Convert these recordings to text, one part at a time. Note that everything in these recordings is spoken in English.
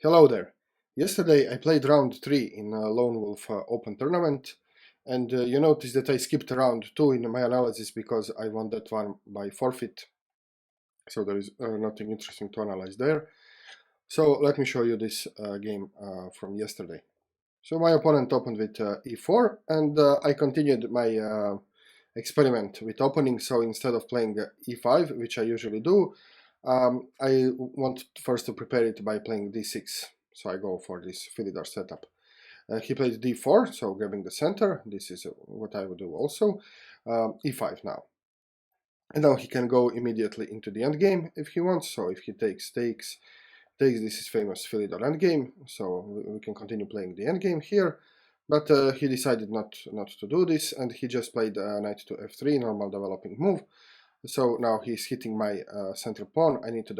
Hello there. Yesterday I played round 3 in LoneWolf Open Tournament, and you notice that I skipped round 2 in my analysis because I won that one by forfeit. So there is nothing interesting to analyze there. So let me show you this game from yesterday. So my opponent opened with e4, and I continued my experiment with opening. So instead of playing e5, which I usually do, I want first to prepare it by playing d6. So I go for this Philidor setup. He played d4, so grabbing the center. This is what I would do also. E5 now. And now he can go immediately into the endgame if he wants. So if he takes, this is famous Philidor endgame. So we can continue playing the endgame here. But he decided not to do this, and he just played knight to f3, normal developing move. So now he's hitting my center pawn. I need to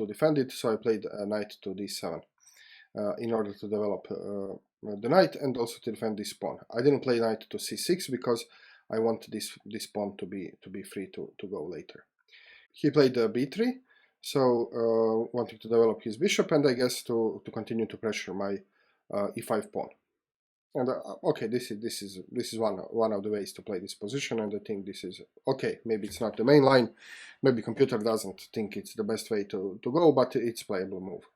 defend it, so I played knight to d7 in order to develop the knight and also to defend this pawn. I didn't play knight to c6 because I want this pawn to be free to go later. He played b3, so wanting to develop his bishop, and I guess to continue to pressure my e5 pawn. And okay, this is one of the ways to play this position, and I think this is okay. Maybe it's not the main line, maybe computer doesn't think it's the best way to go, but it's playable move.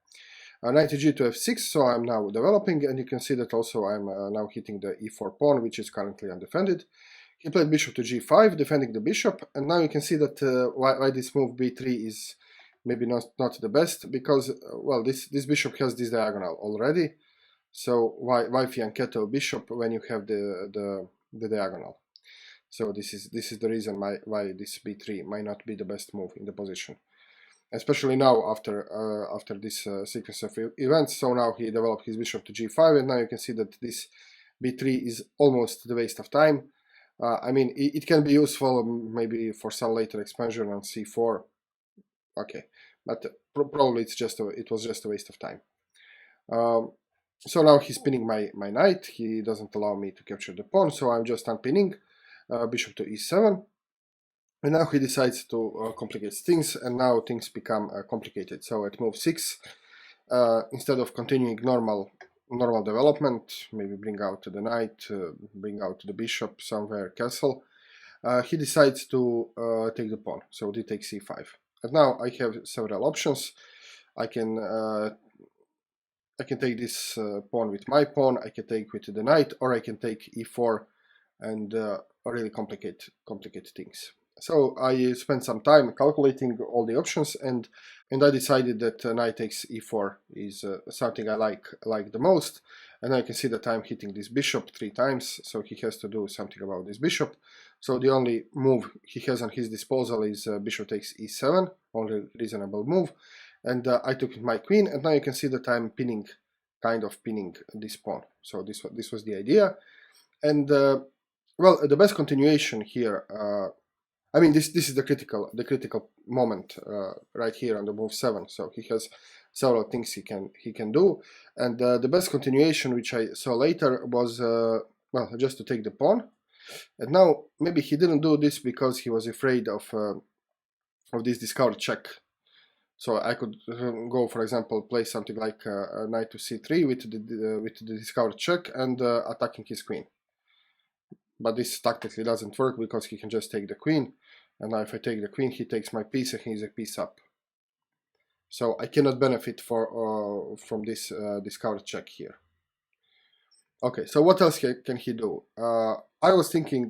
Knight to g to f6, so I'm now developing, and you can see that also I'm now hitting the e4 pawn, which is currently undefended. He played bishop to g5, defending the bishop, and now you can see that why this move b3 is maybe not the best, because well, this bishop has this diagonal already. So why fianchetto bishop when you have the diagonal? So this is the reason why this b3 might not be the best move in the position, especially now after this sequence of events. So now he developed his bishop to g5, and now you can see that this b3 is almost the waste of time. I mean, it can be useful maybe for some later expansion on c4. Okay, but probably it was just a waste of time. So now he's pinning my knight. He doesn't allow me to capture the pawn, so I'm just unpinning bishop to e7. And now he decides to complicate things, and now things become complicated. So at move 6, instead of continuing normal development, maybe bring out the knight, bring out the bishop somewhere, castle, he decides to take the pawn. So d takes e5. And now I have several options. I can take this pawn with my pawn, I can take with the knight, or I can take e4 and really complicate things. So I spent some time calculating all the options, and I decided that knight takes e4 is something I like the most. And I can see that I'm hitting this bishop 3 times, so he has to do something about this bishop. So the only move he has on his disposal is bishop takes e7, only reasonable move. And I took my queen, and now you can see that I'm kind of pinning this pawn. So this was the idea. And well, the best continuation here, I mean, this is the critical moment right here on the move 7. So he has several things he can do, and the best continuation, which I saw later, was well, just to take the pawn. And now maybe he didn't do this because he was afraid of this discard check. So I could go, for example, play something like knight to c3 with the discard check and attacking his queen. But this tactically doesn't work because he can just take the queen, and now if I take the queen, he takes my piece and he's a piece up. So I cannot benefit from this discard check here. Okay, so what else can he do? I was thinking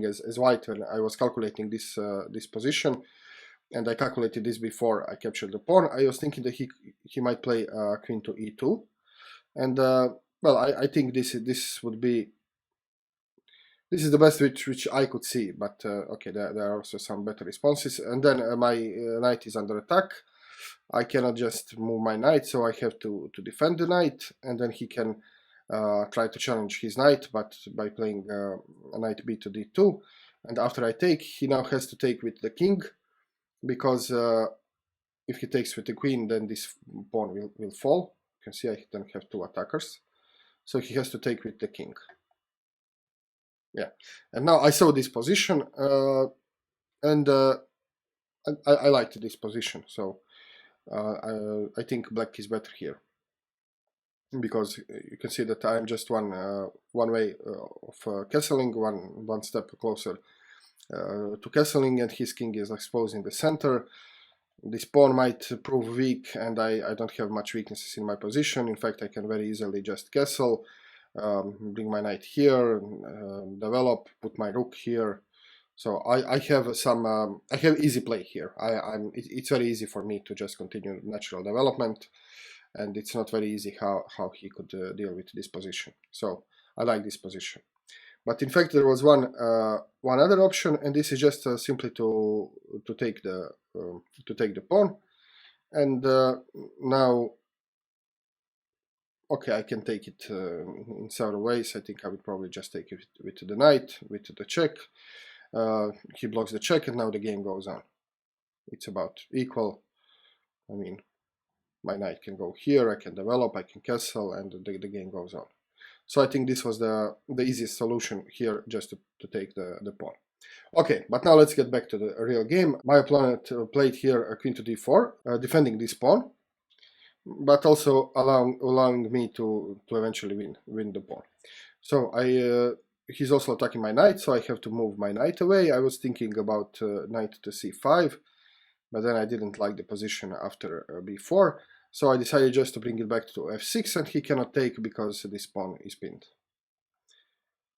as white, when I was calculating this position, and I calculated this before I captured the pawn, I was thinking that he might play queen to e2, and well, I think this is the best which I could see, but okay, there are also some better responses. And then my knight is under attack. I cannot just move my knight, so I have to defend the knight, and then he can try to challenge his knight, but by playing a knight b to d2. And after I take, he now has to take with the king, because if he takes with the queen, then this pawn will fall. You can see I then have 2 attackers, so he has to take with the king. Yeah, and now I saw this position, and I liked this position, so I think black is better here. because you can see that I'm just one way of castling, one step closer to castling, and his king is exposed in the center. This pawn might prove weak, and I don't have much weaknesses in my position. In fact, I can very easily just castle, bring my knight here, develop, put my rook here. So I have some I have easy play here. It's very easy for me to just continue natural development, and it's not very easy how he could deal with this position. So I like this position. But in fact, there was one other option, and this is just simply to take the pawn. And now, okay, I can take it in several ways. I think I would probably just take it with the knight, with the check. He blocks the check, and now the game goes on. It's about equal. I mean, my knight can go here, I can develop, I can castle, and the game goes on. So I think this was the easiest solution here, just to take the pawn. Okay, but now let's get back to the real game. My opponent played here a queen to d4, defending this pawn, but also allowing me to eventually win the pawn. So he's also attacking my knight, so I have to move my knight away. I was thinking about knight to c5, but then I didn't like the position after b4, so I decided just to bring it back to f6, and he cannot take because this pawn is pinned.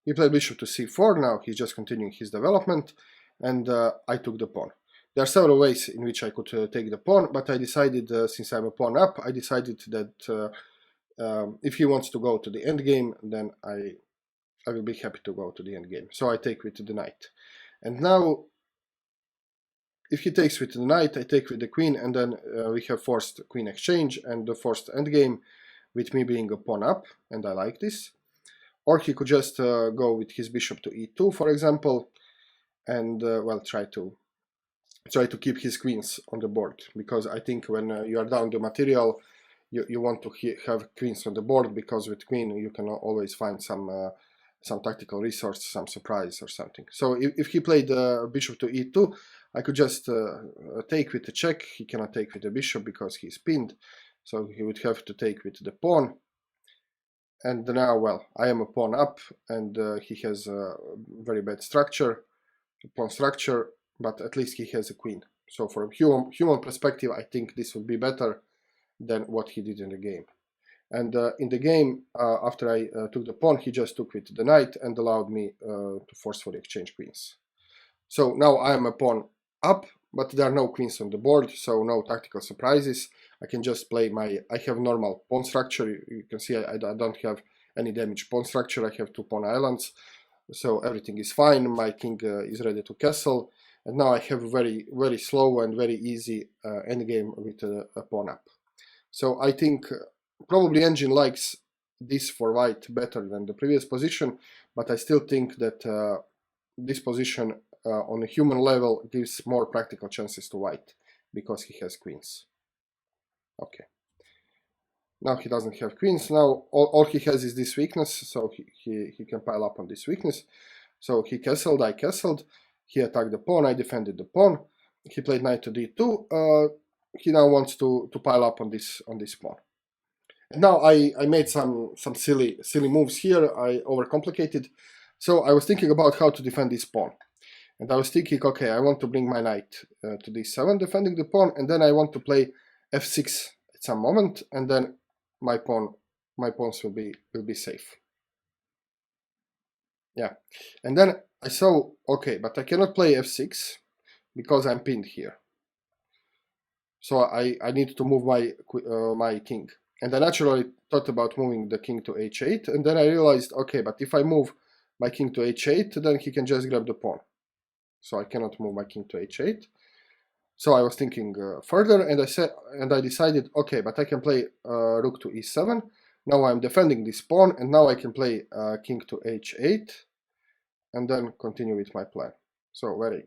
He played bishop to c4, now he's just continuing his development, and I took the pawn. There are several ways in which I could take the pawn, but I decided, since I'm a pawn up, I decided that if he wants to go to the endgame, then I will be happy to go to the endgame. So I take with the knight. And now, if he takes with the knight, I take with the queen, and then we have forced queen exchange and the forced endgame with me being a pawn up, and I like this. Or he could just go with his bishop to e2, for example, and well, try to keep his queens on the board, because I think when you are down the material, you want to have queens on the board, because with queen you can always find some tactical resource, some surprise or something. So if he played bishop to e2, I could just take with the check. He cannot take with the bishop because he's pinned, so he would have to take with the pawn. And now, well, I am a pawn up, and he has a very bad structure, pawn structure, but at least he has a queen. So from human perspective, I think this would be better than what he did in the game. And in the game, after I took the pawn, he just took with the knight and allowed me to forcefully exchange queens. So now I am a pawn up, but there are no queens on the board, so no tactical surprises. I can just play I have normal pawn structure. You can see I don't have any damaged pawn structure. I have two pawn islands, so everything is fine. My king is ready to castle, and now I have a very, very slow and very easy endgame with a pawn up. So I think probably engine likes this for white better than the previous position, but I still think that this position on a human level gives more practical chances to white, because he has queens. Okay. Now he doesn't have queens. Now all he has is this weakness, so he can pile up on this weakness. So he castled, I castled, he attacked the pawn, I defended the pawn, he played knight to d2, he now wants to pile up on this pawn. And now I made some silly moves here, I overcomplicated. So I was thinking about how to defend this pawn. And I was thinking, okay, I want to bring my knight to d7, defending the pawn, and then I want to play f6 at some moment, and then my pawns will be safe. Yeah, and then I saw, okay, but I cannot play f6 because I'm pinned here. So I need to move my king. And I naturally thought about moving the king to h8, and then I realized, okay, but if I move my king to h8, then he can just grab the pawn. So I cannot move my king to h8. So I was thinking further, and I decided, okay, but I can play rook to e7. Now I'm defending this pawn, and now I can play king to h8, and then continue with my plan. So very,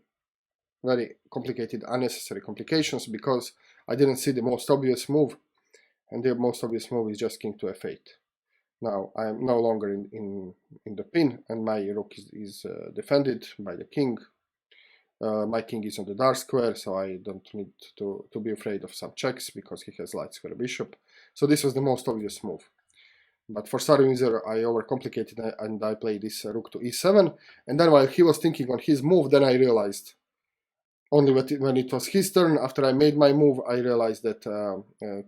very complicated, unnecessary complications, because I didn't see the most obvious move, and the most obvious move is just king to f8. Now I am no longer in the pin, and my rook is defended by the king. My king is on the dark square, so I don't need to be afraid of some checks, because he has light square bishop. So this was the most obvious move. But for some reason, I overcomplicated and I played this rook to e7. And then while he was thinking on his move, then I realized, only when it was his turn, after I made my move, I realized that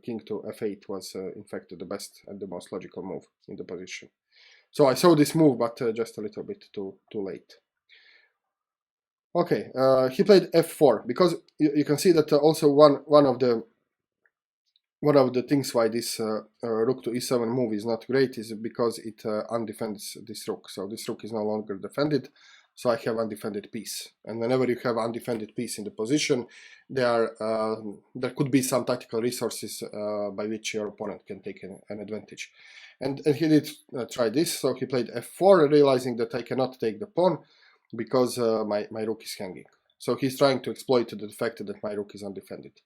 king to f8 was in fact the best and the most logical move in the position. So I saw this move, but just a little bit too late. Okay, he played f4 because you can see that also one of the things why this rook to e7 move is not great is because it undefends this rook. So this rook is no longer defended, so I have undefended piece. And whenever you have undefended piece in the position, there could be some tactical resources by which your opponent can take an advantage. And he did try this, so he played f4, realizing that I cannot take the pawn because my rook is hanging. So he's trying to exploit the fact that my rook is undefended.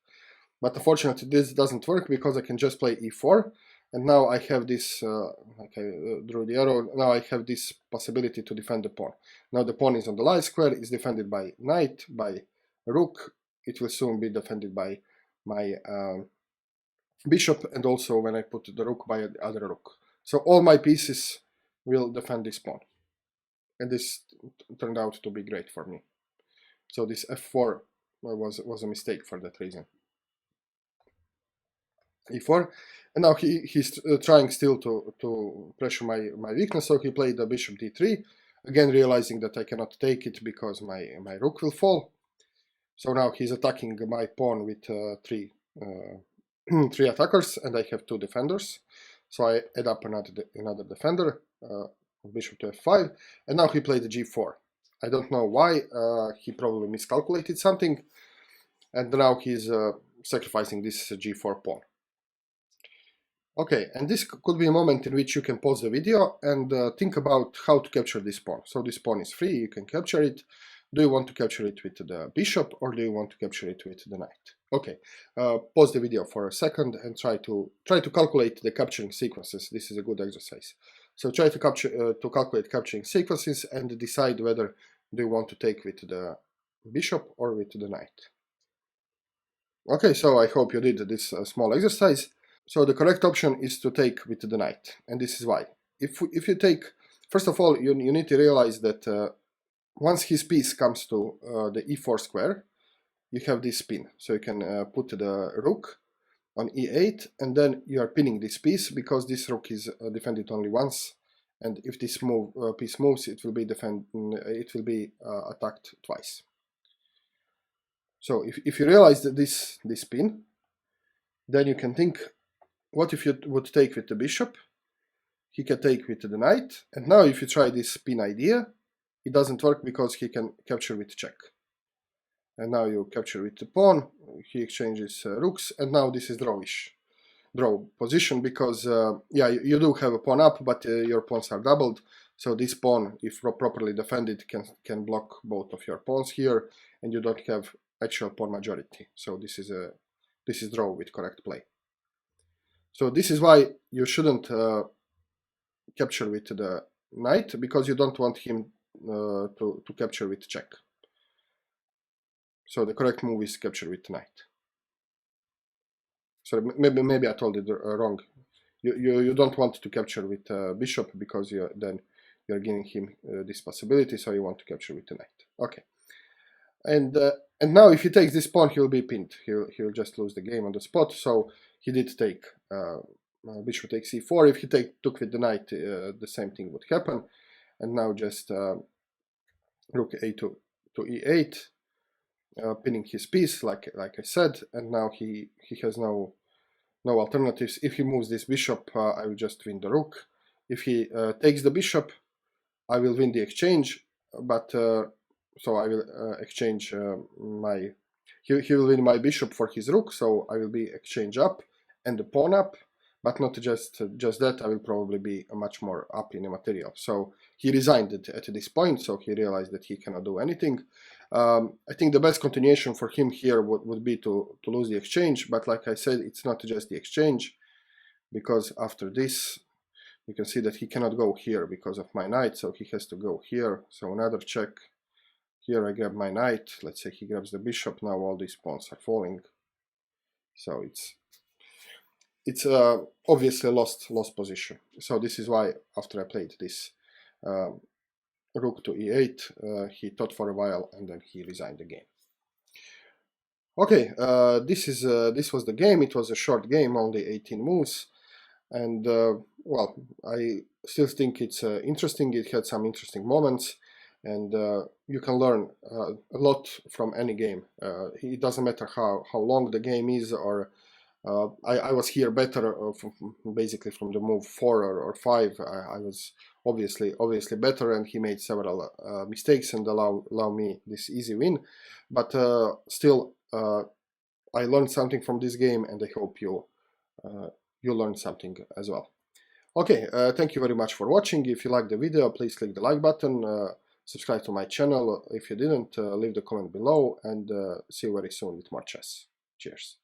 But unfortunately this doesn't work because I can just play e4, and now I have this, like I drew the arrow, now I have this possibility to defend the pawn. Now the pawn is on the light square, is defended by knight, by rook, it will soon be defended by my bishop, and also when I put the rook by the other rook. So all my pieces will defend this pawn. And this turned out to be great for me. So this f4 was a mistake for that reason. e4, and now he's trying still to pressure my weakness, so he played the bishop d3, again realizing that I cannot take it because my rook will fall. So now he's attacking my pawn with three attackers, and I have two defenders. So I add up another defender, bishop to f5, and now he played the g4. I don't know why, he probably miscalculated something, and now he's sacrificing this g4 pawn. Okay, and this could be a moment in which you can pause the video and think about how to capture this pawn. So this pawn is free, you can capture it. Do you want to capture it with the bishop, or do you want to capture it with the knight? Okay, pause the video for a second and try to calculate the capturing sequences. This is a good exercise. So try to calculate capturing sequences and decide whether do you want to take with the bishop or with the knight. Okay, so I hope you did this small exercise. So the correct option is to take with the knight, and this is why. If you take, first of all, you need to realize that once his piece comes to the e4 square, you have this pin. So you can put the rook on e8, and then you are pinning this piece because this rook is defended only once, and if this piece moves, it will be attacked twice. So if you realize that this pin, then you can think, what if you would take with the bishop? He can take with the knight, and now if you try this pin idea, it doesn't work because he can capture with check. And now you capture with the pawn, he exchanges rooks, and now this is draw position because, yeah, you do have a pawn up, but your pawns are doubled, so this pawn, if properly defended, can block both of your pawns here, and you don't have actual pawn majority. So this is draw with correct play. So this is why you shouldn't capture with the knight, because you don't want him to capture with check. So the correct move is capture with knight. So maybe I told it wrong. You don't want to capture with bishop because then you're giving him this possibility. So you want to capture with the knight. Okay. And now if he takes this pawn, he'll be pinned. He'll just lose the game on the spot. So he did take bishop takes e4. If he took with the knight, the same thing would happen. And now just rook a to e8, pinning his piece, like I said. And now he has no alternatives. If he moves this bishop, I will just win the rook. If he takes the bishop, I will win the exchange. But so I will exchange my. He will win my bishop for his rook, so I will be exchange up and the pawn up, but not just that. I will probably be much more up in the material. So he resigned at this point, so he realized that he cannot do anything. I think the best continuation for him here would be to lose the exchange, but like I said, it's not just the exchange, because after this, you can see that he cannot go here because of my knight, so he has to go here. So another check. Here I grab my knight, let's say he grabs the bishop, now all these pawns are falling. So it's obviously lost position. So this is why after I played this rook to e8, he thought for a while and then he resigned the game. Okay, this was the game. It was a short game, only 18 moves, and well, I still think it's interesting. It had some interesting moments, and you can learn a lot from any game. It doesn't matter how long the game is, or I was here better basically from the move 4 or 5. I was obviously better, and he made several mistakes and allow me this easy win. But still, I learned something from this game, and I hope you learned something as well. Okay, thank you very much for watching. If you liked the video, please click the like button. Subscribe to my channel. If you didn't, leave the comment below, and see you very soon with more chess. Cheers.